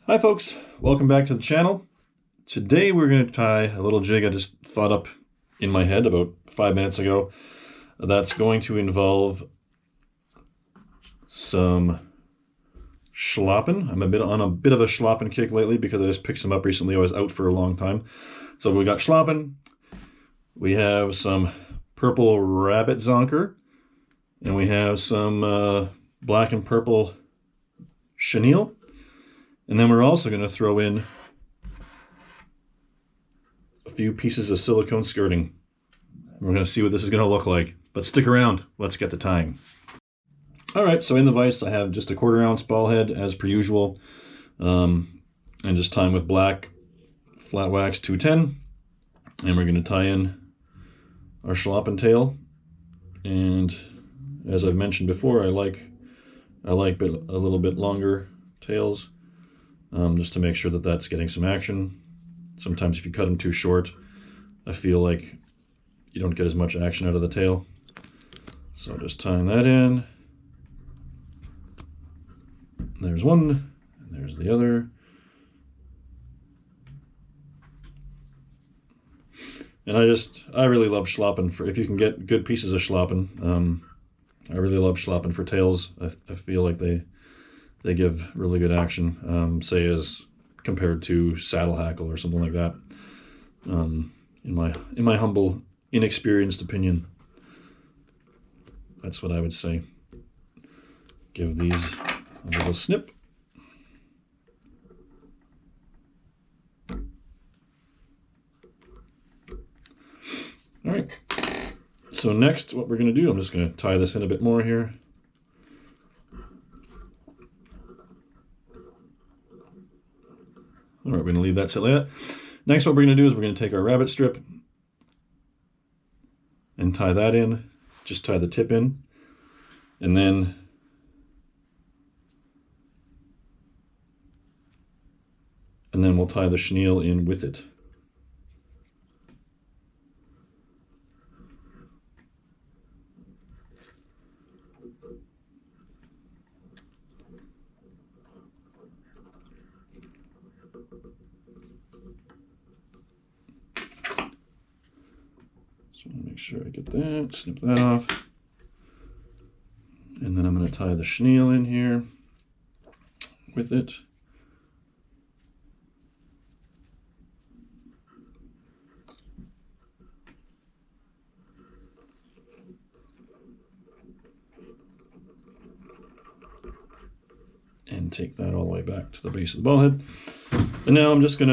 Hi folks, welcome back to the channel. Today we're going to tie a little jig I just thought up in my head about 5 minutes ago. That's going to involve some schlappen. I'm on a bit of a schlappen kick lately because I just picked some up recently. I was out for a long time. So we got schlappen, we have some purple rabbit zonker, and we have some black and purple chenille. And then we're also going to throw in a few pieces of silicone skirting. We're going to see what this is going to look like. But stick around. Let's get to tying. All right, so in the vise I have just a 1/4 ounce ball head as per usual. And just tying with black flat wax 210. And we're going to tie in our schlappen tail. And as I've mentioned before, I like a little bit longer tails. Just to make sure that that's getting some action. Sometimes if you cut them too short, I feel like you don't get as much action out of the tail. So just tying that in. There's one, and there's the other. And I really love schlappen if you can get good pieces of schlappen. I really love schlappen for tails. I feel like they give really good action, say as compared to saddle hackle or something like that. In my humble, inexperienced opinion, that's what I would say. Give these a little snip. All right. So next, what we're going to do, I'm just going to tie this in a bit more here. All right, we're going to leave that sit like that. Next, what we're going to do is we're going to take our rabbit strip and tie that in. Just tie the tip in. And then we'll tie the chenille in with it. So make sure I get that, snip that off. And then I'm going to tie the chenille in here with it. And take that all the way back to the base of the ball head. And now I'm just going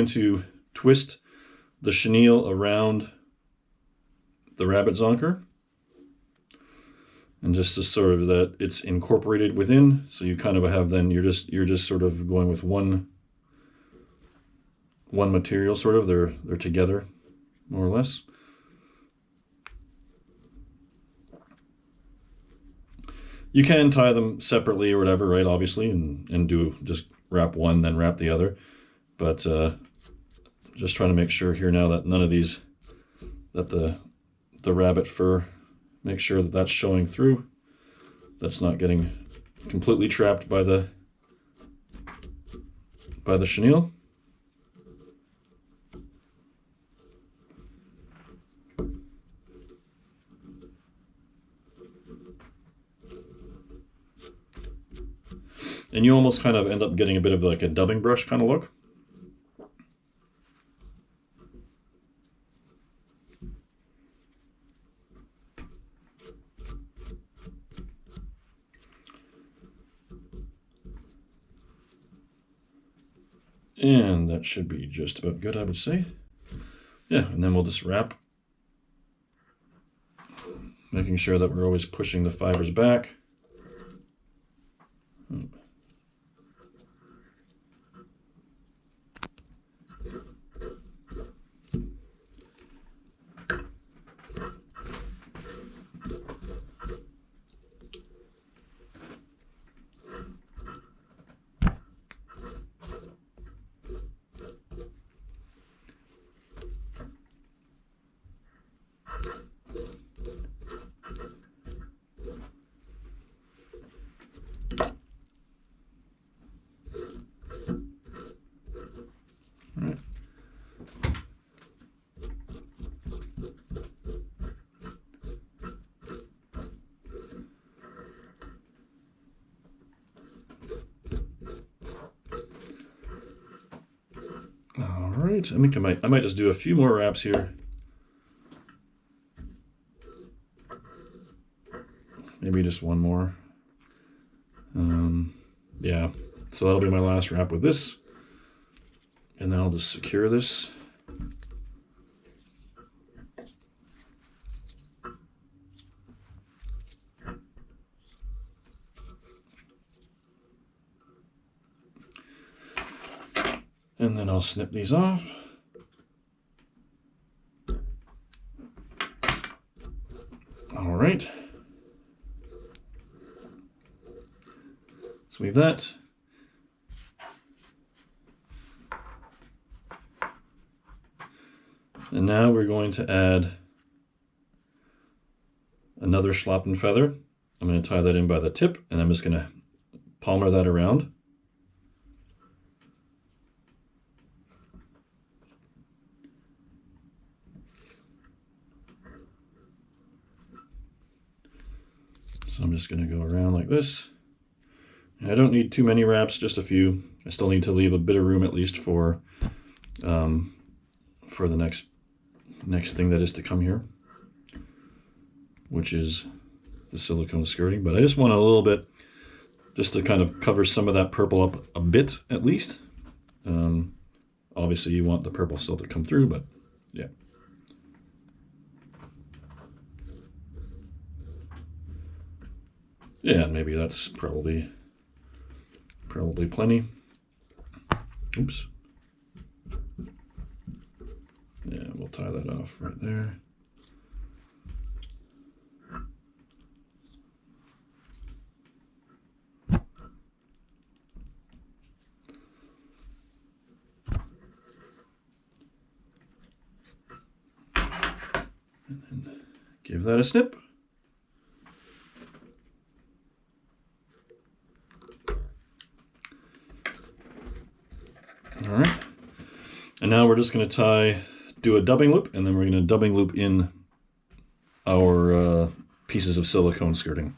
to twist the chenille around the rabbit zonker, and just to sort of that it's incorporated within, so you kind of have then you're just sort of going with one material, sort of they're together more or less. You can tie them separately or whatever, right, obviously, and do just wrap one then wrap the other, but just trying to make sure here now that none of these, that the rabbit fur, make sure that that's showing through, that's not getting completely trapped by the chenille. And you almost kind of end up getting a bit of like a dubbing brush kind of look. And that should be just about good, I would say. Yeah, and then we'll just wrap, making sure that we're always pushing the fibers back. right, I think I might just do a few more wraps here. Maybe just one more. Yeah, so that'll be my last wrap with this. And then I'll just secure this. And then I'll snip these off. All right. So we have that. And now we're going to add another Schlappen feather. I'm going to tie that in by the tip, and I'm just going to palmer that around. So I'm just going to go around like this. And I don't need too many wraps, just a few. I still need to leave a bit of room at least for the next thing that is to come here, which is the silicone skirting. But I just want a little bit, just to kind of cover some of that purple up a bit at least. Obviously you want the purple still to come through, but yeah. Yeah, maybe that's probably plenty. Oops. Yeah, we'll tie that off right there. And then give that a snip. All right, and now we're just going to do a dubbing loop, and then we're going to dubbing loop in our pieces of silicone skirting.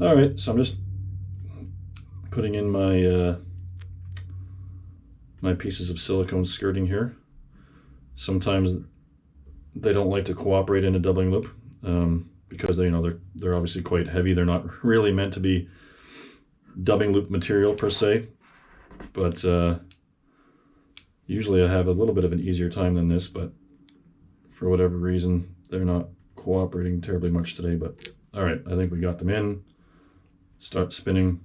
All right, so I'm just putting in my my pieces of silicone skirting here. Sometimes they don't like to cooperate in a doubling loop because they're obviously quite heavy. They're not really meant to be dubbing loop material per se. But usually I have a little bit of an easier time than this, but for whatever reason, they're not cooperating terribly much today. But all right, I think we got them in. Start spinning.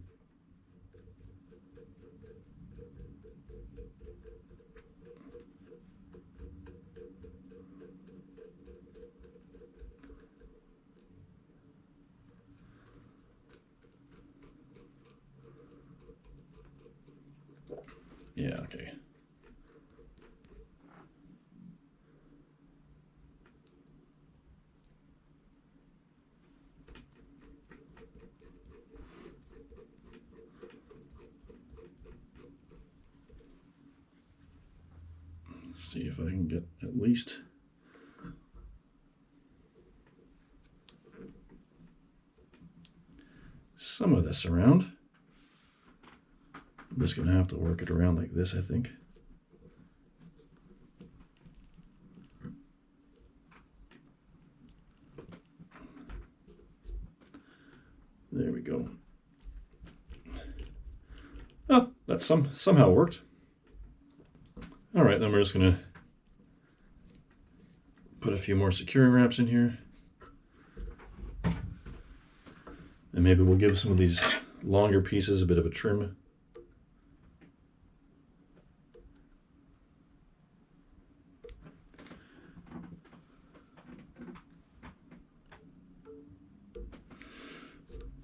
Yeah, okay. Let's see if I can get at least some of this around. I'm just going to have to work it around like this, I think. There we go. Oh, that somehow worked. All right, then we're just going to put a few more securing wraps in here. And maybe we'll give some of these longer pieces a bit of a trim.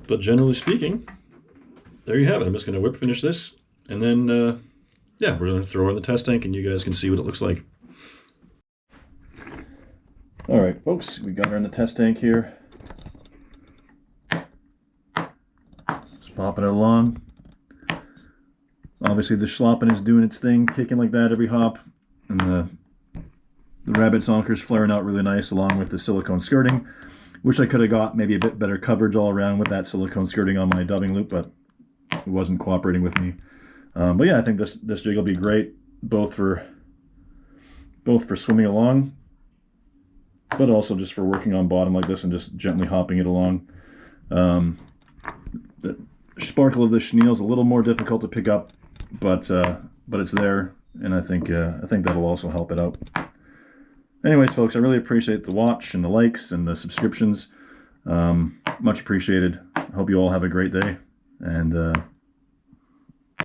But generally speaking, there you have it. I'm just going to whip finish this, and then, yeah, we're going to throw it in the test tank, and you guys can see what it looks like. All right, folks, we got her in the test tank here. Just popping it along. Obviously, the Schlappen is doing its thing, kicking like that every hop, and the rabbit zonker's flaring out really nice along with the silicone skirting. Wish I could have got maybe a bit better coverage all around with that silicone skirting on my dubbing loop, but it wasn't cooperating with me. But yeah, I think this jig will be great both for swimming along, but also just for working on bottom like this and just gently hopping it along. The sparkle of the chenille is a little more difficult to pick up, but it's there, and I think that'll also help it out. Anyways, folks, I really appreciate the watch and the likes and the subscriptions. Much appreciated. I hope you all have a great day, and